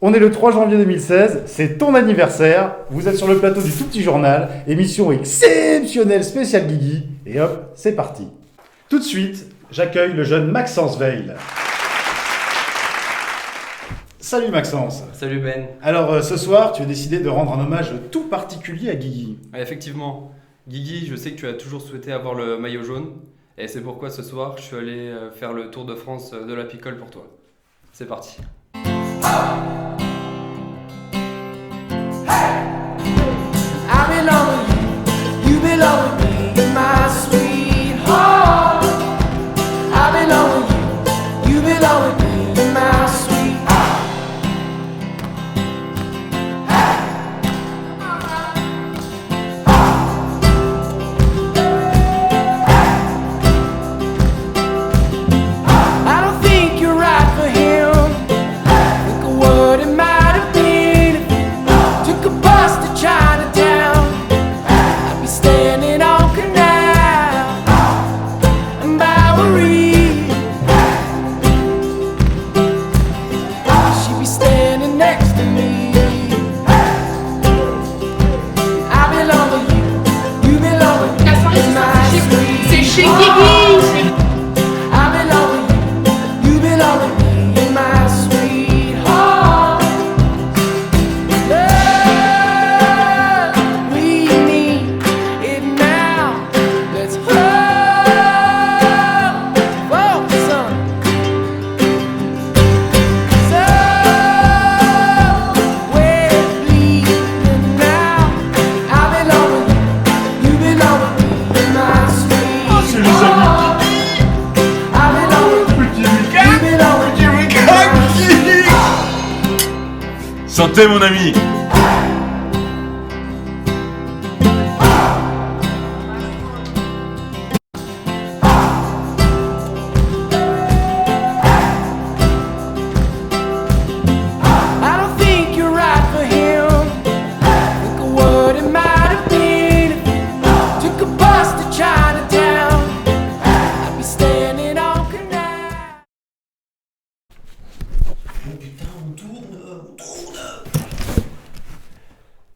On est le 3 janvier 2016, c'est ton anniversaire, vous êtes sur le plateau du Tout Petit Journal, émission exceptionnelle spéciale Guigui, et hop, c'est parti. Tout de suite, j'accueille le jeune Maxence Veil. Salut Maxence. Salut Ben. Alors ce soir, tu as décidé de rendre un hommage tout particulier à Guigui. Effectivement, Guigui, je sais que tu as toujours souhaité avoir le maillot jaune, et c'est pourquoi ce soir, je suis allé faire le tour de France de la picole pour toi. C'est parti. I belong with you, you belong with me, my sweetheart. I belong with you, you belong with me, my sweetheart. I don't think you're right for him. Think of what it might have been if you took a bus to Chinatown. I'd be standing on Canal and Bowery. She'd be standing next to me. I belong with you, you belong with me, my sweet. C'est chez Guigui. I belong with you, you belong with me, my sweetheart. Love, we need it now. Let's hold for the sun. So we're bleeding now. I belong with you, you belong with me, my sweetheart. C'est les amis I belong with you, you belong with me, my sweetheart. Santé mon ami. I don't think you're right for him. Think of what it might have been if you took a bus to Chinatown. I'd be standing on Canal.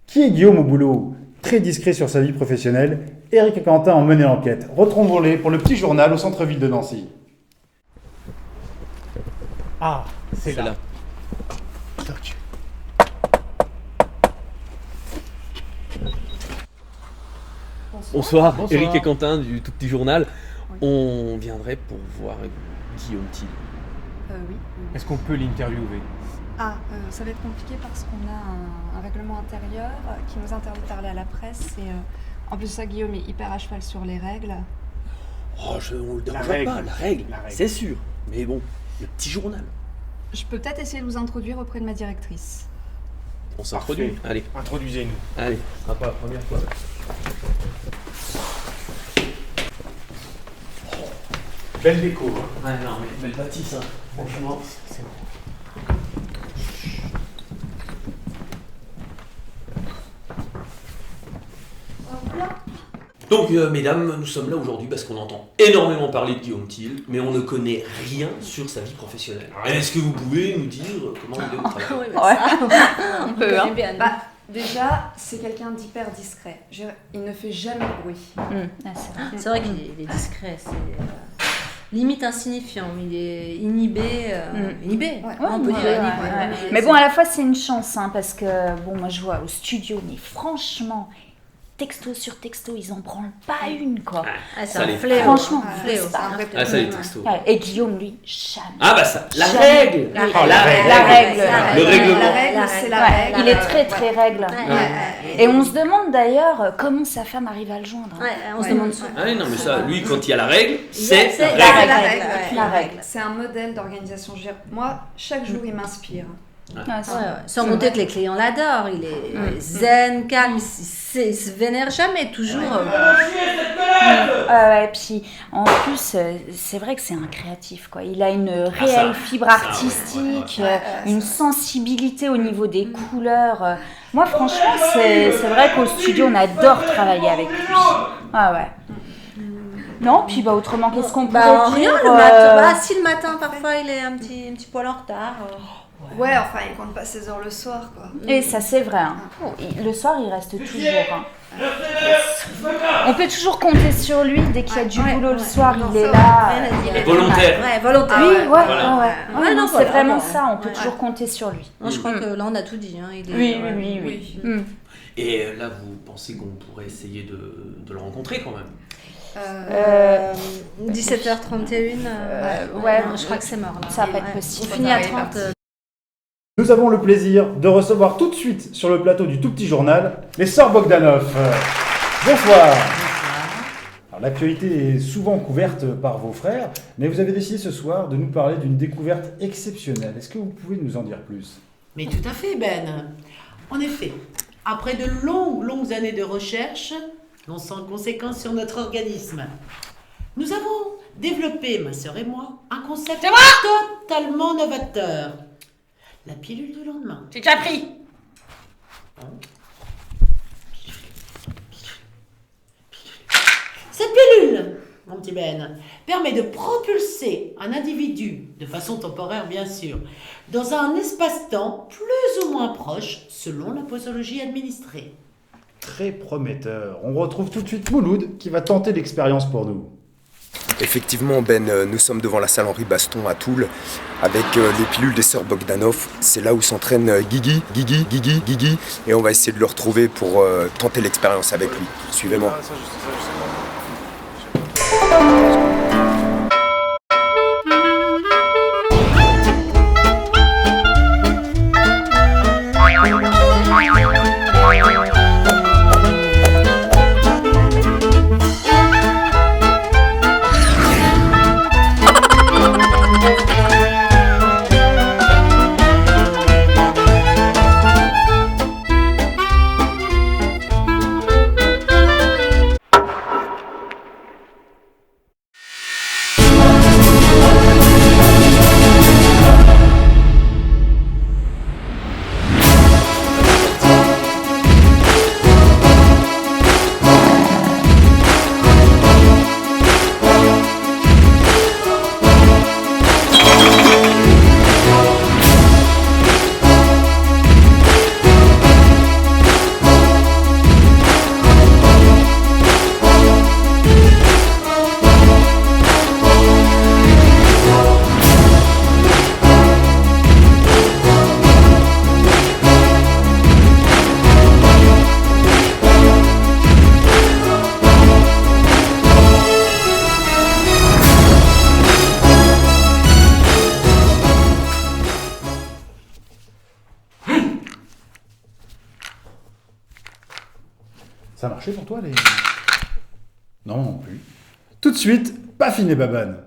Qui est Guillaume au boulot? Très discret sur sa vie professionnelle, Eric et Quentin ont mené l'enquête. Retrouvons-les pour le petit journal au centre-ville de Nancy. Ah, c'est là. Toc. Bonsoir, Bonsoir. Eric et Quentin du Tout Petit Journal. On viendrait pour voir Guillaume Thiel. Oui. Est-ce qu'on peut l'interviewer? Ça va être compliqué parce qu'on a un règlement intérieur qui nous interdit de parler à la presse et en plus ça Guillaume est hyper à cheval sur les règles. Oh, on le dérange règle. pas, la règle, La règle. c'est sûr. Mais bon, le petit journal. Je peux peut-être essayer de vous introduire auprès de ma directrice. On s'introduit. Parfait. Allez, Introduisez-nous. allez, ce sera pas la première fois. Belle déco. Ouais, non, mais belle bâtisse, hein. Franchement. Donc, mesdames, nous sommes là aujourd'hui parce qu'on entend énormément parler de Guillaume Thiel, mais on ne connaît rien sur sa vie professionnelle. Est-ce que vous pouvez nous dire comment il est au travail? On peut, hein. Déjà, c'est quelqu'un d'hyper discret. Il ne fait jamais de bruit. C'est vrai qu'il est discret, c'est limite insignifiant, il est inhibé. Inhibé, Ouais, on peut dire ouais, inhibé. ouais. Mais bon, à la fois, c'est une chance, hein, parce que, bon, moi, je vois au studio, mais franchement, texto sur texto, ils en branlent pas une, quoi. Ah, c'est Ça un les- fléau. Franchement, fléau. C'est un vrai Ah, ça, les problème. textos. Ouais, et Guillaume, lui, jamais. Ah, bah ça, la Jamais. règle. La Oh, règle. la règle. La règle. Le règlement. La règle, c'est la Ouais, règle. il est très, très règle. Ouais. Et on se demande d'ailleurs comment sa femme arrive à le joindre. Ouais, on se Ouais. demande ça. Ah oui, non, mais ça, lui, quand il y a la règle, c'est C'est la la règle. règle. ouais. La règle. C'est un modèle d'organisation. Je veux dire, moi, chaque jour, il m'inspire. Ouais, c'est- Ouais, ouais. Sans compter que les clients l'adorent, il est zen, calme, il se vénère jamais, toujours. Ouais, puis en plus, c'est vrai que c'est un créatif, quoi. Il a une réelle fibre artistique, une sensibilité au niveau des couleurs. Moi, franchement, c'est vrai qu'au studio, on adore travailler avec lui. Ah ouais. Non, puis bah autrement, qu'est-ce qu'on pourrait Bah dire rien, le matin. Bah si le matin, parfois, il est un petit poil en retard. Ouais, enfin, il compte pas ses heures le soir, quoi. Et ça, c'est vrai. Hein. Le soir, il reste toujours. Hein. On peut toujours compter sur lui dès qu'il y a du boulot le soir, il est là. Volontaire. Ouais, volontaire. Oui, ouais, Voilà. ouais, non, c'est voilà, vraiment voilà. ça, on peut Ouais. toujours compter sur lui. Moi, je crois que là, on a tout dit. Hein. Il est, Oui. Et là, vous pensez qu'on pourrait essayer de le rencontrer quand même? 17h31. Ouais, non, je crois que c'est mort. Là. Ça va pas être possible. On finit à 30. Nous avons le plaisir de recevoir tout de suite sur le plateau du tout petit journal les sœurs Bogdanov. Bonsoir. Alors, l'actualité est souvent couverte par vos frères, mais vous avez décidé ce soir de nous parler d'une découverte exceptionnelle. Est-ce que vous pouvez nous en dire plus? Mais tout à fait, Ben. En effet, après de longues années de recherche, non sans conséquences sur notre organisme, nous avons développé, ma sœur et moi, un concept totalement novateur. La pilule du lendemain. J'ai déjà pris. Cette pilule, mon petit Ben, permet de propulser un individu, de façon temporaire bien sûr, dans un espace-temps plus ou moins proche selon la posologie administrée. Très prometteur. On retrouve tout de suite Mouloud qui va tenter l'expérience pour nous. Effectivement, Ben, nous sommes devant la salle Henri Baston à Toul avec les pilules des sœurs Bogdanov. C'est là où s'entraîne Guigui, et on va essayer de le retrouver pour tenter l'expérience avec lui. Suivez-moi. Ça a marché pour toi les... Non, non plus. Tout de suite, Pafine et Babane.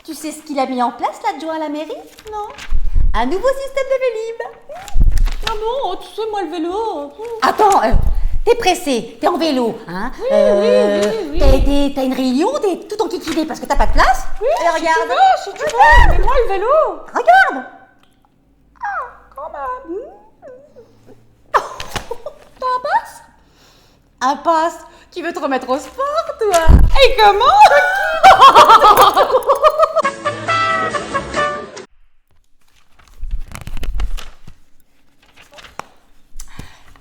Tu sais ce qu'il a mis en place, l'adjoint à la mairie? Non. Un nouveau système de Vélib. Ah bon? Tu sais, moi, le vélo... Attends, t'es pressé, t'es en vélo, hein? Oui. T'as une réunion, t'es tout enquiquiné parce que t'as pas de place? Oui, et regarde. Si tu veux, mais moi, le vélo... Regarde. Ah, quand même. T'as un passe? Un passe? Tu veux te remettre au sport, toi? Et comment?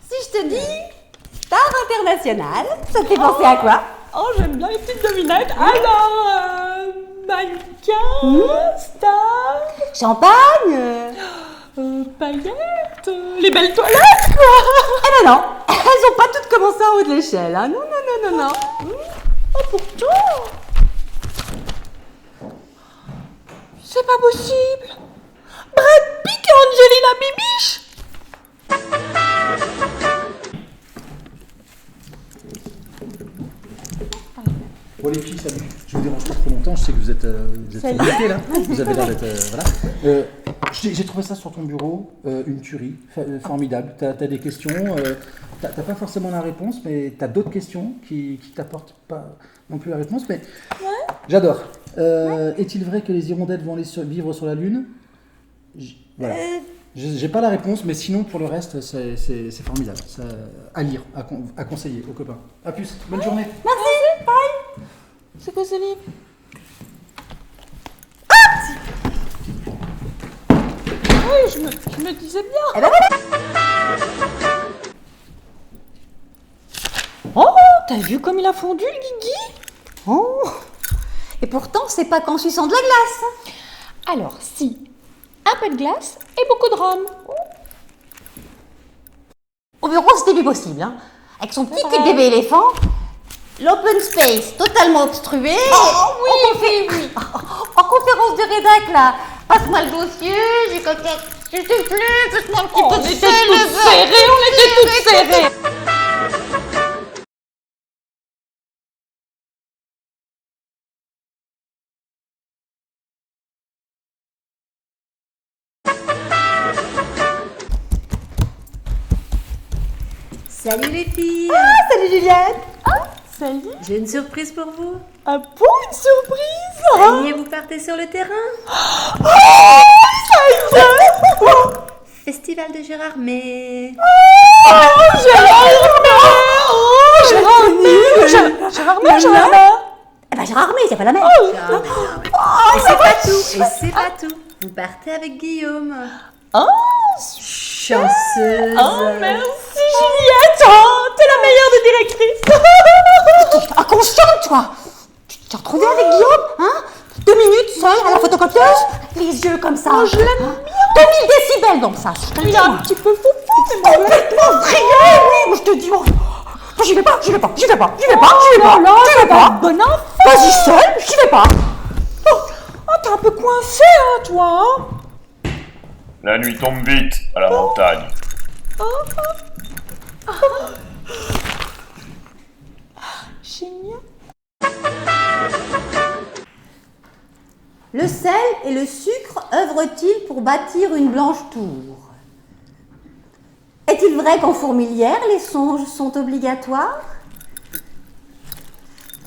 Si je te dis star internationale, ça te fait penser à quoi? Oh, j'aime bien les petites devinettes. Alors, mannequin, star... Champagne, paillettes, les belles toilettes, quoi. Eh ben non, elles ont pas toutes commencé en haut de l'échelle, hein. Non. Oh, pourtant... C'est pas possible. Brad Pitt et Angelina Bibiche. Bon les filles, salut. Je vous dérange pas trop longtemps, je sais que vous êtes sollicitées là. Vous avez l'air d'être... voilà. J'ai trouvé ça sur ton bureau, une tuerie, formidable. T'as des questions, t'as pas forcément la réponse, mais t'as d'autres questions qui t'apportent pas non plus la réponse, mais j'adore. Est-il vrai que les hirondelles vont aller vivre sur la Lune? Voilà. J'ai pas la réponse, mais sinon pour le reste, c'est formidable. Ça, à lire, à conseiller aux copains. À plus, bonne journée. Merci, bye. C'est quoi ce livre? Oui, je me disais bien. Eh ben voilà. Oh, t'as vu comme il a fondu le Guigui? Oh. Et pourtant, c'est pas qu'en suçant de la glace. Alors, si, un peu de glace et beaucoup de rhum. Au bureau, c'était plus possible. Hein. Avec son petit cul de bébé éléphant, l'open space totalement obstrué. Oh oui, oui. En conférence de rédac, là, passe-moi le dossier, j'ai coquette. Je sais plus, passe-moi le petit On dossier. était toutes serrées, on était toutes serrées. Salut les filles. Ah, salut Juliette. Ah, salut. J'ai une surprise pour vous. Ah bon, une surprise? Ça y est, vous partez sur le terrain. Oh, ça y est. Festival de Gérardmer. Oh, Gérardmer. Oh, Gérardmer. Gérardmer. Eh ben Gérardmer, c'est pas la même. Et c'est pas tout. Et c'est pas tout. Vous partez avec Guillaume. Oh, chanceuse. Oh, merci Juliette. Oh, t'es la meilleure des directrices. Inconsciente, toi. Tu t'es retrouvée avec Guillaume, hein? 2 minutes seule à la photocopieuse, les yeux comme ça. Oh, je l'aime bien. 2000 décibels dans ça. Il est un petit peu fou, mais complètement vrillé, oui. Moi, je te dis, moi, j'y vais pas. Bon enfant. Vas-y seule, j'y vais pas. Oh, t'es un peu coincé, hein, toi. Hein. La nuit tombe vite à la montagne. Génial. Le sel et le sucre œuvrent-ils pour bâtir une blanche tour? Est-il vrai qu'en Fourmilière, les songes sont obligatoires?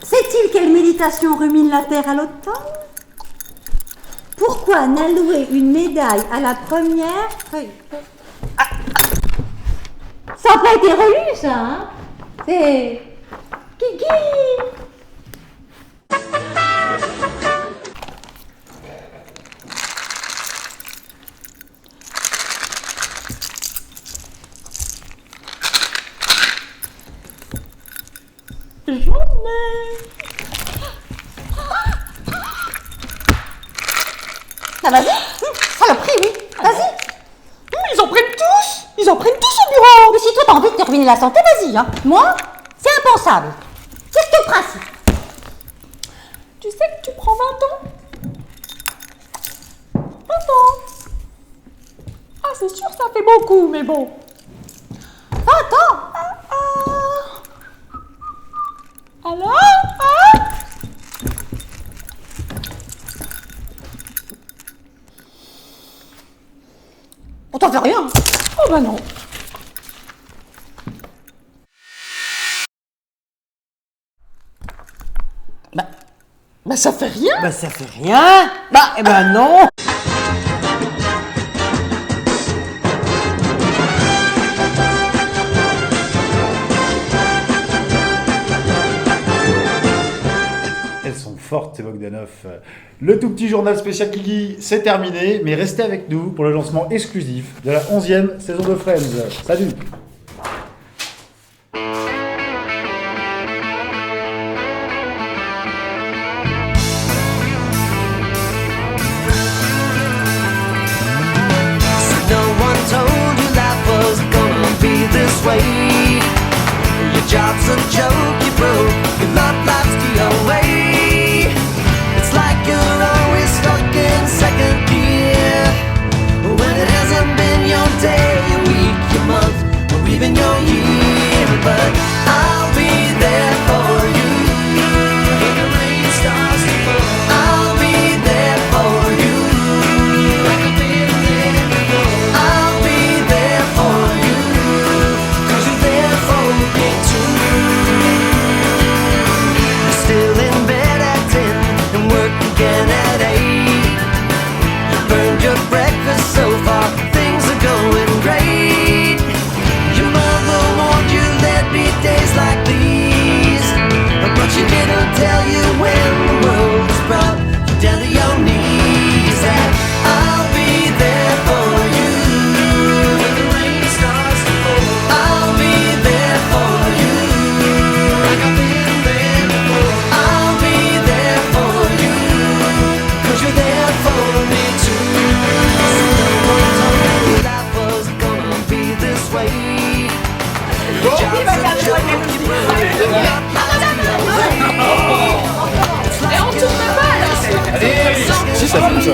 Sait-il quelle méditation rumine la terre à l'automne? Pourquoi n'allouer une médaille à la première feuille? Ça n'a pas été relu, ça, hein? C'est... Kiki! Ah, vas-y, saloperie, oui, vas-y. Ils en prennent tous. Ils en prennent tous au bureau. Mais si toi t'as envie de te ruiner la santé, vas-y, hein. Moi, c'est impensable. C'est ce que le principe. Tu sais que tu prends 20 ans. 20 ans. Ah, c'est sûr, ça fait beaucoup, mais bon. 20 ans. Alors, On t'en fait rien. Oh bah non. Bah ça fait rien. Bah ça fait rien. Bah eh ben non. Elles sont fortes, ces Bogdanov. Le tout petit journal spécial Kiki, c'est terminé, mais restez avec nous pour le lancement exclusif de la 11e saison de Friends. Salut! No one told you life was gonna be this way. Your job's a joke, you broke. Your love life's the away. It's like you're always stuck in second gear when it hasn't been your day, your week, your month, or even your year. But I'll be there for you when the rain starts to fall. I'll be there for you like I've been there before. I'll be there for you 'cause you're there for me too. ça comme ça.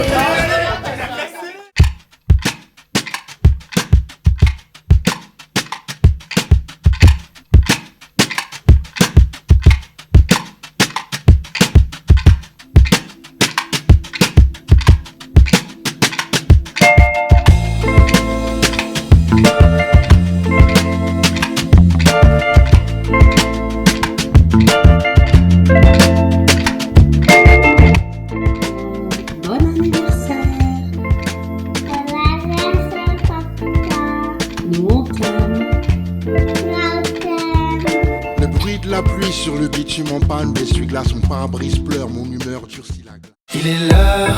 Sur le bitume en panne, l'essuie-glace, mon pare-brise pleure, mon humeur durcit la glace. Il est l'heure,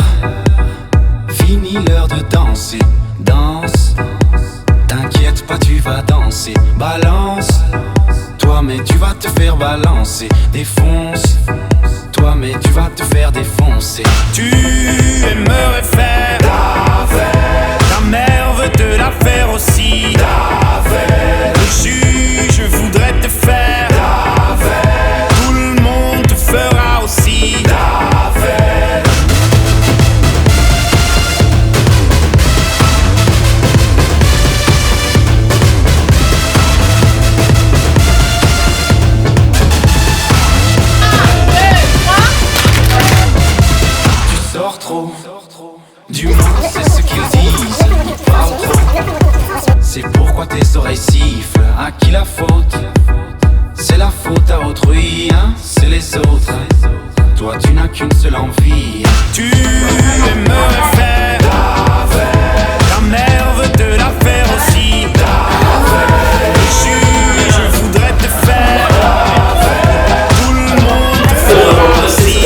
fini l'heure de danser. Danse, t'inquiète pas, tu vas danser. Balance, toi mais tu vas te faire balancer. Défonce, toi mais tu vas te faire défoncer. Tu aimerais faire ta fête, ta mère veut te la faire aussi. Ta fête, le juge voudrait te faire ta fête, tout le monde te fera aussi ta fête. Tu sors trop, du moins c'est ce qu'ils disent. Ils parlent trop, c'est pourquoi tes oreilles sifflent. À qui la faute? C'est la faute à autrui, hein? C'est les autres. Toi tu n'as qu'une seule envie. Tu aimerais faire ta fête, ta mère veut te la faire aussi. Ta fête, le juge voudrait te faire ta fête, tout le monde te fera aussi.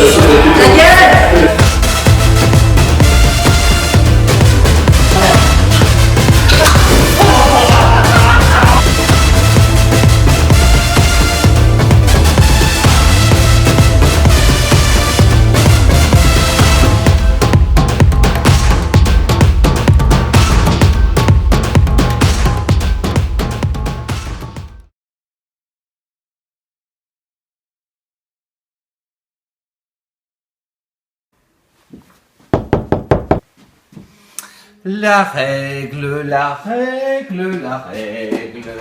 La règle, la règle, la règle.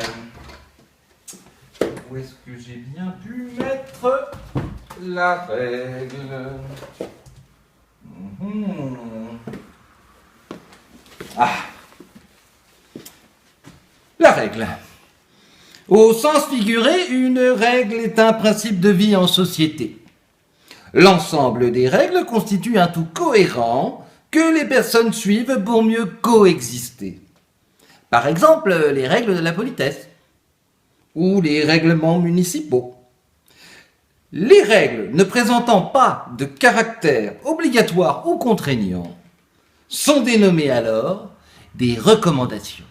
Où est-ce que j'ai bien pu mettre la règle? Ah. La règle. Au sens figuré, une règle est un principe de vie en société. L'ensemble des règles constitue un tout cohérent que les personnes suivent pour mieux coexister. Par exemple, les règles de la politesse ou les règlements municipaux. Les règles ne présentant pas de caractère obligatoire ou contraignant sont dénommées alors des recommandations.